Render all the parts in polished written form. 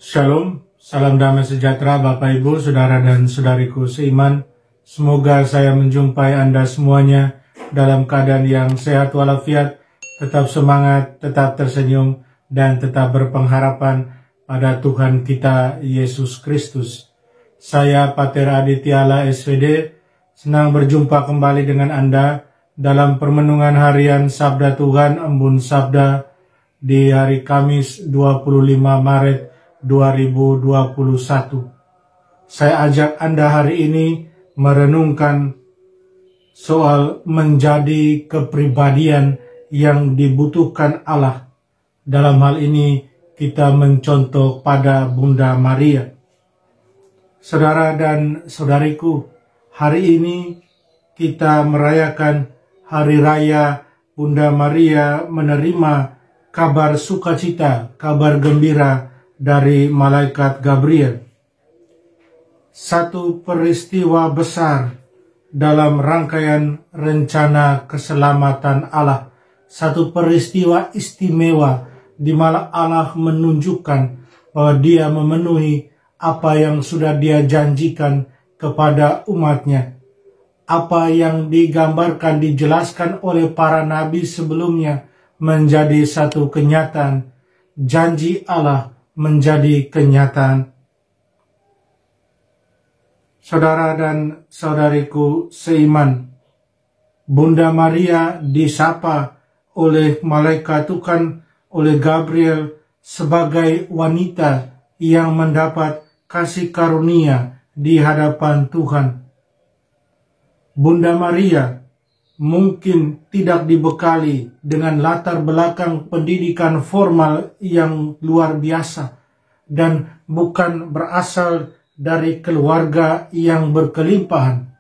Shalom, salam damai sejahtera Bapak Ibu, Saudara dan Saudariku seiman. Semoga saya menjumpai Anda semuanya dalam keadaan yang sehat walafiat, tetap semangat, tetap tersenyum, dan tetap berpengharapan pada Tuhan kita Yesus Kristus. Saya Pater Aditya SVD, senang berjumpa kembali dengan Anda dalam permenungan harian Sabda Tuhan Embun Sabda di hari Kamis 25 Maret 2021. Saya ajak Anda hari ini merenungkan soal menjadi kepribadian yang dibutuhkan Allah. Dalam hal ini kita mencontoh pada Bunda Maria. Saudara dan saudariku, hari ini kita merayakan Hari Raya Bunda Maria menerima kabar sukacita, kabar gembira dari Malaikat Gabriel. Satu peristiwa besar dalam rangkaian rencana keselamatan Allah. Satu peristiwa istimewa di mana Allah menunjukkan bahwa Dia memenuhi apa yang sudah Dia janjikan kepada umatnya. Apa yang digambarkan, dijelaskan oleh para nabi sebelumnya menjadi satu kenyataan. Janji Allah menjadi kenyataan. Saudara dan saudariku seiman, Bunda Maria disapa oleh malaikat Tuhan, oleh Gabriel, sebagai wanita yang mendapat kasih karunia di hadapan Tuhan. Bunda Maria mungkin tidak dibekali dengan latar belakang pendidikan formal yang luar biasa dan bukan berasal dari keluarga yang berkelimpahan.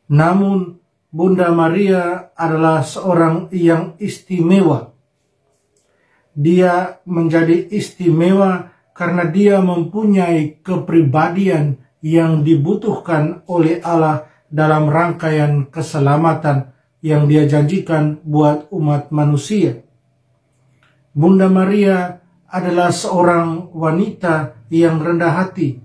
Namun Bunda Maria adalah seorang yang istimewa. Dia menjadi istimewa karena dia mempunyai kepribadian yang dibutuhkan oleh Allah dalam rangkaian keselamatan yang Dia janjikan buat umat manusia. Bunda Maria adalah seorang wanita yang rendah hati.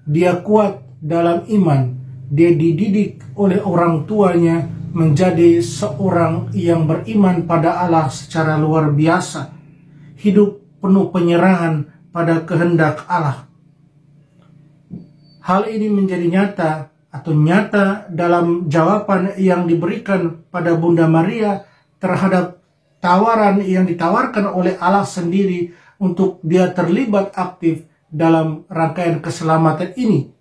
Dia kuat dalam iman. Dia dididik oleh orang tuanya menjadi seorang yang beriman pada Allah secara luar biasa. Hidup penuh penyerahan pada kehendak Allah. Hal ini menjadi nyata dalam jawaban yang diberikan pada Bunda Maria terhadap tawaran yang ditawarkan oleh Allah sendiri untuk Dia terlibat aktif dalam rangkaian keselamatan ini.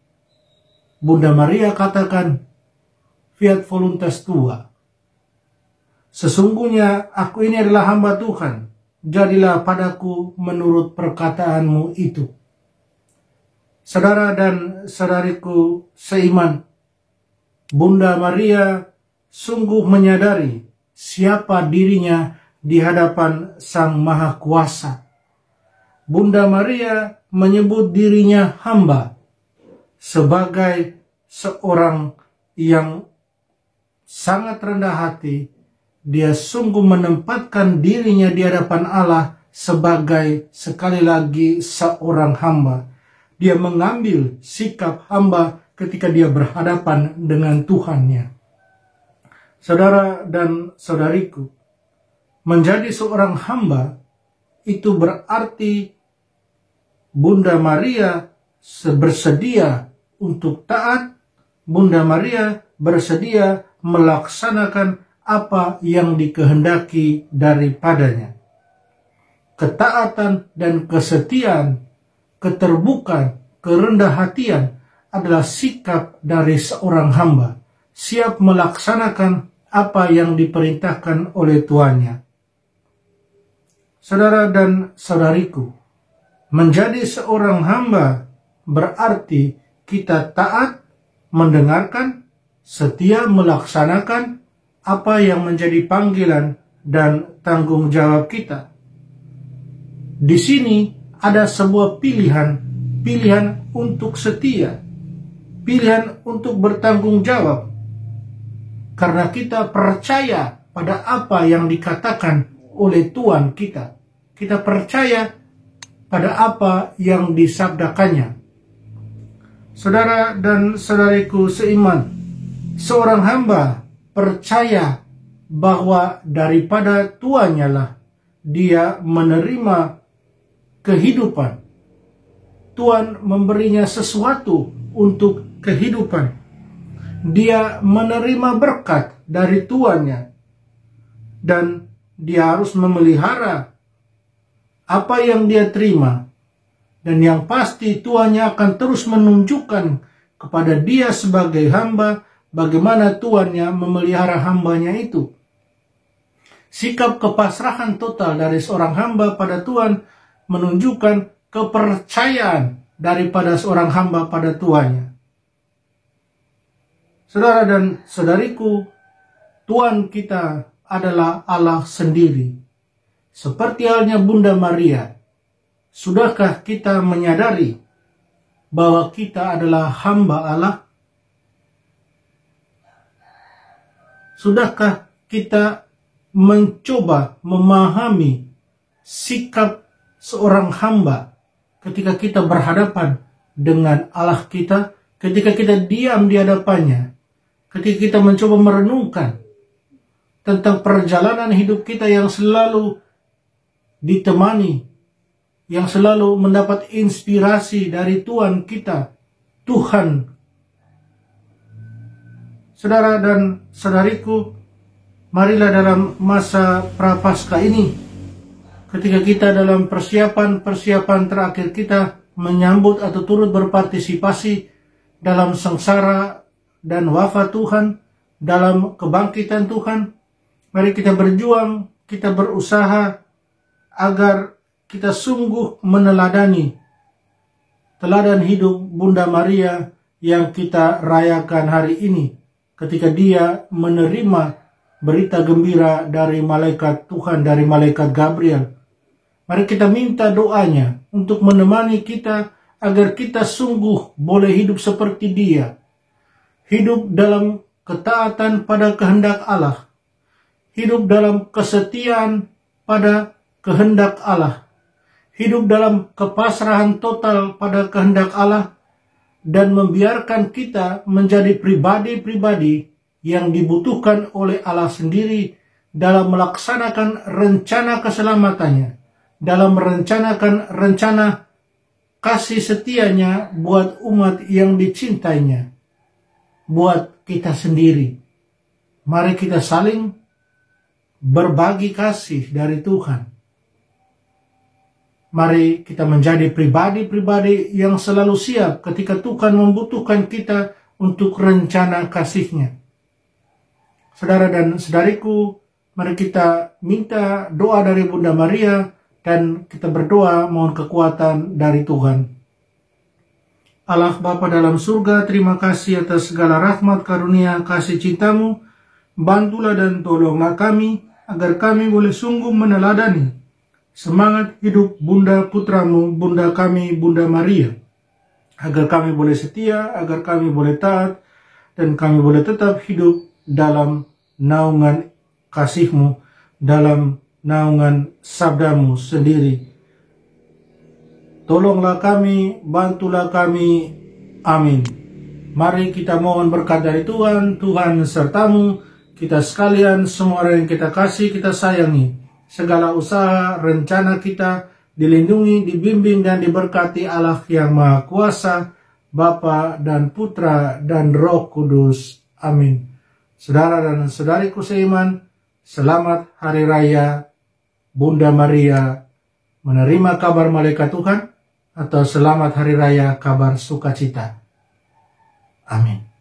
Bunda Maria katakan, "Fiat voluntas tua." Sesungguhnya aku ini adalah hamba Tuhan, jadilah padaku menurut perkataanmu itu. Saudara dan saudariku seiman, Bunda Maria sungguh menyadari siapa dirinya di hadapan Sang Maha Kuasa. Bunda Maria menyebut dirinya hamba sebagai seorang yang sangat rendah hati. Dia sungguh menempatkan dirinya di hadapan Allah sebagai sekali lagi seorang hamba. Dia mengambil sikap hamba ketika dia berhadapan dengan Tuhannya. Saudara dan saudariku, menjadi seorang hamba itu berarti Bunda Maria bersedia untuk taat. Bunda Maria bersedia melaksanakan apa yang dikehendaki daripadanya. Ketaatan dan kesetiaan, keterbukaan, kerendah hatian adalah sikap dari seorang hamba, siap melaksanakan apa yang diperintahkan oleh tuannya. Saudara dan saudariku, menjadi seorang hamba berarti kita taat, mendengarkan, setia melaksanakan apa yang menjadi panggilan dan tanggung jawab kita. Di sini ada sebuah pilihan untuk setia, pilihan untuk bertanggung jawab. Karena kita percaya pada apa yang dikatakan oleh Tuhan kita. Kita percaya pada apa yang disabdakannya. Saudara dan saudariku seiman, seorang hamba percaya bahwa daripada tuannya lah dia menerima kehidupan. Tuhan memberinya sesuatu untuk kehidupan. Dia menerima berkat dari tuannya. Dan dia harus memelihara apa yang dia terima. Dan yang pasti tuannya akan terus menunjukkan kepada dia sebagai hamba bagaimana tuannya memelihara hambanya itu. Sikap kepasrahan total dari seorang hamba pada Tuhan menunjukkan kepercayaan daripada seorang hamba pada tuannya. Saudara dan saudariku, Tuhan kita adalah Allah sendiri. Seperti halnya Bunda Maria, sudahkah kita menyadari bahwa kita adalah hamba Allah? Sudahkah kita mencoba memahami sikap seorang hamba ketika kita berhadapan dengan Allah kita, ketika kita diam di hadapannya, ketika kita mencoba merenungkan tentang perjalanan hidup kita yang selalu ditemani, yang selalu mendapat inspirasi dari Tuhan kita, Tuhan. Saudara dan saudariku, marilah dalam masa Prapaskah ini, ketika kita dalam persiapan terakhir kita menyambut atau turut berpartisipasi dalam sengsara dan wafat Tuhan, dalam kebangkitan Tuhan, mari kita berjuang, kita berusaha agar kita sungguh meneladani teladan hidup Bunda Maria yang kita rayakan hari ini, ketika dia menerima berita gembira dari malaikat Tuhan, dari malaikat Gabriel. Mari kita minta doanya untuk menemani kita agar kita sungguh boleh hidup seperti dia. Hidup dalam ketaatan pada kehendak Allah. Hidup dalam kesetiaan pada kehendak Allah. Hidup dalam kepasrahan total pada kehendak Allah. Dan membiarkan kita menjadi pribadi-pribadi yang dibutuhkan oleh Allah sendiri dalam melaksanakan rencana keselamatannya, dalam merencanakan rencana kasih setianya buat umat yang dicintainya, buat kita sendiri. Mari kita saling berbagi kasih dari Tuhan. Mari kita menjadi pribadi-pribadi yang selalu siap ketika Tuhan membutuhkan kita untuk rencana kasih-Nya. Saudara dan saudariku, mari kita minta doa dari Bunda Maria dan kita berdoa mohon kekuatan dari Tuhan. Allah Bapa dalam surga, terima kasih atas segala rahmat karunia kasih cinta-Mu. Bantulah dan tolonglah kami agar kami boleh sungguh meneladani semangat hidup Bunda Putra-Mu, Bunda kami, Bunda Maria. Agar kami boleh setia, agar kami boleh taat, dan kami boleh tetap hidup dalam naungan kasih-Mu, dalam naungan sabda-Mu sendiri. Tolonglah kami, bantulah kami. Amin. Mari kita mohon berkat dari Tuhan. Tuhan serta-Mu, kita sekalian, semua orang yang kita kasih, kita sayangi. Segala usaha, rencana kita dilindungi, dibimbing, dan diberkati Allah yang Maha Kuasa, Bapa dan Putra dan Roh Kudus. Amin. Saudara dan saudariku seiman, selamat Hari Raya Bunda Maria menerima kabar malaikat Tuhan, atau selamat Hari Raya kabar sukacita. Amin.